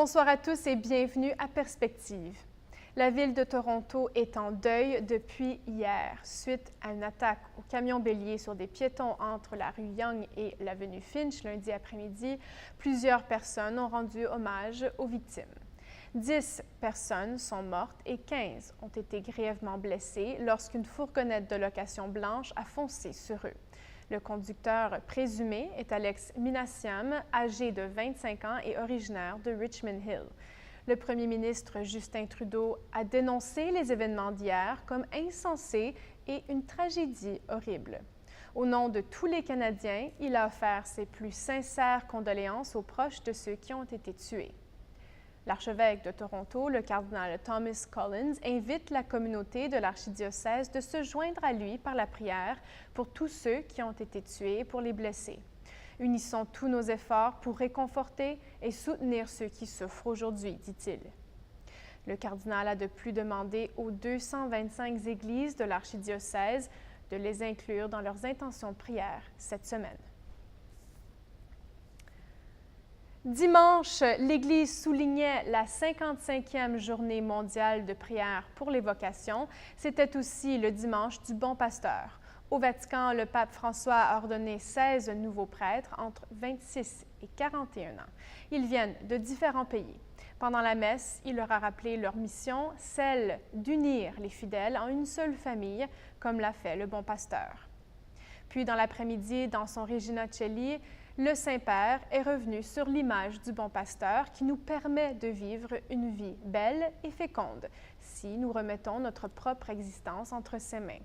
Bonsoir à tous et bienvenue à Perspective. La ville de Toronto est en deuil depuis hier, suite à une attaque au camion bélier sur des piétons entre la rue Yonge et l'avenue Finch lundi après-midi. Plusieurs personnes ont rendu hommage aux victimes. 10 personnes sont mortes et 15 ont été grièvement blessées lorsqu'une fourgonnette de location blanche a foncé sur eux. Le conducteur présumé est Alex Minassiam, âgé de 25 ans et originaire de Richmond Hill. Le premier ministre Justin Trudeau a dénoncé les événements d'hier comme insensés et une tragédie horrible. Au nom de tous les Canadiens, il a offert ses plus sincères condoléances aux proches de ceux qui ont été tués. L'archevêque de Toronto, le cardinal Thomas Collins, invite la communauté de l'archidiocèse de se joindre à lui par la prière pour tous ceux qui ont été tués et pour les blessés. Unissons tous nos efforts pour réconforter et soutenir ceux qui souffrent aujourd'hui, dit-il. Le cardinal a de plus demandé aux 225 églises de l'archidiocèse de les inclure dans leurs intentions de prière cette semaine. Dimanche, l'Église soulignait la 55e journée mondiale de prière pour les vocations. C'était aussi le dimanche du Bon Pasteur. Au Vatican, le pape François a ordonné 16 nouveaux prêtres entre 26 et 41 ans. Ils viennent de différents pays. Pendant la messe, il leur a rappelé leur mission, celle d'unir les fidèles en une seule famille, comme l'a fait le Bon Pasteur. Puis, dans l'après-midi, dans son Regina Coeli, le Saint-Père est revenu sur l'image du Bon Pasteur qui nous permet de vivre une vie belle et féconde si nous remettons notre propre existence entre ses mains.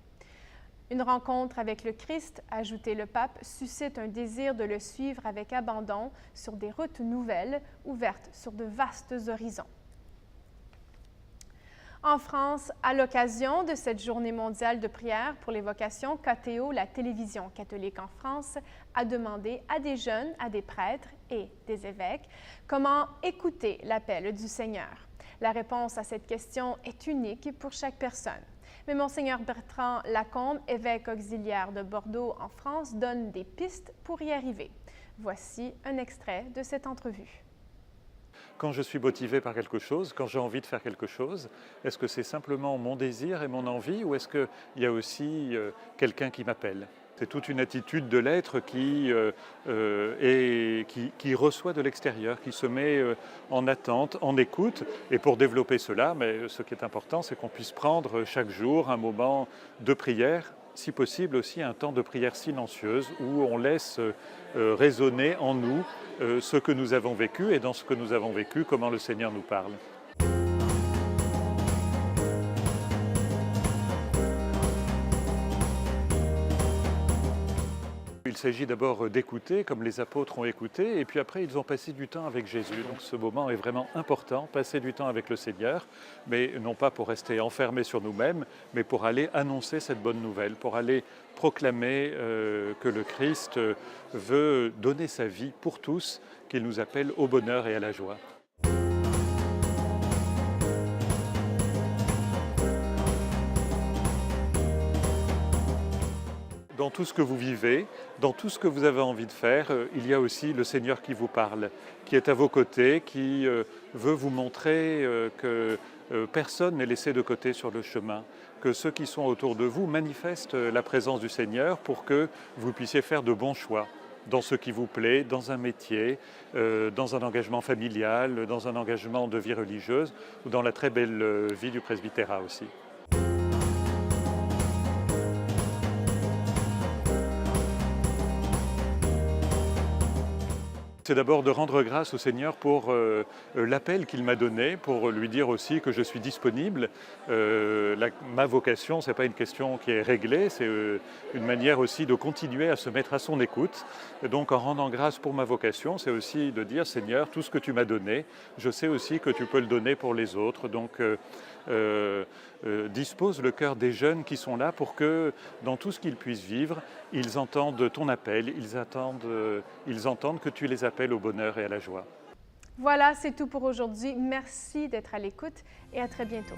Une rencontre avec le Christ, ajoutait le pape, suscite un désir de le suivre avec abandon sur des routes nouvelles ouvertes sur de vastes horizons. En France, à l'occasion de cette journée mondiale de prière pour les vocations, KTO, la télévision catholique en France, a demandé à des jeunes, à des prêtres et des évêques comment écouter l'appel du Seigneur. La réponse à cette question est unique pour chaque personne. Mais Monseigneur Bertrand Lacombe, évêque auxiliaire de Bordeaux en France, donne des pistes pour y arriver. Voici un extrait de cette entrevue. Quand je suis motivé par quelque chose, quand j'ai envie de faire quelque chose, est-ce que c'est simplement mon désir et mon envie ou est-ce qu'il y a aussi quelqu'un qui m'appelle ? C'est toute une attitude de l'être qui reçoit de l'extérieur, qui se met en attente, en écoute. Et pour développer cela, mais ce qui est important, c'est qu'on puisse prendre chaque jour un moment de prière, si possible aussi un temps de prière silencieuse où on laisse résonner en nous ce que nous avons vécu et dans ce que nous avons vécu, comment le Seigneur nous parle. Il s'agit d'abord d'écouter, comme les apôtres ont écouté, et puis après ils ont passé du temps avec Jésus. Donc ce moment est vraiment important, passer du temps avec le Seigneur, mais non pas pour rester enfermés sur nous-mêmes, mais pour aller annoncer cette bonne nouvelle, pour aller proclamer que le Christ veut donner sa vie pour tous, qu'il nous appelle au bonheur et à la joie. Dans tout ce que vous vivez, dans tout ce que vous avez envie de faire, il y a aussi le Seigneur qui vous parle, qui est à vos côtés, qui veut vous montrer que personne n'est laissé de côté sur le chemin, que ceux qui sont autour de vous manifestent la présence du Seigneur pour que vous puissiez faire de bons choix dans ce qui vous plaît, dans un métier, dans un engagement familial, dans un engagement de vie religieuse ou dans la très belle vie du presbytérat aussi. C'est d'abord de rendre grâce au Seigneur pour l'appel qu'il m'a donné, pour lui dire aussi que je suis disponible. Ma vocation, ce n'est pas une question qui est réglée, c'est une manière aussi de continuer à se mettre à son écoute. Et donc en rendant grâce pour ma vocation, c'est aussi de dire Seigneur, tout ce que tu m'as donné, je sais aussi que tu peux le donner pour les autres. Donc dispose le cœur des jeunes qui sont là pour que dans tout ce qu'ils puissent vivre, ils entendent ton appel, ils entendent que tu les appelles au bonheur et à la joie. Voilà, c'est tout pour aujourd'hui. Merci d'être à l'écoute et à très bientôt.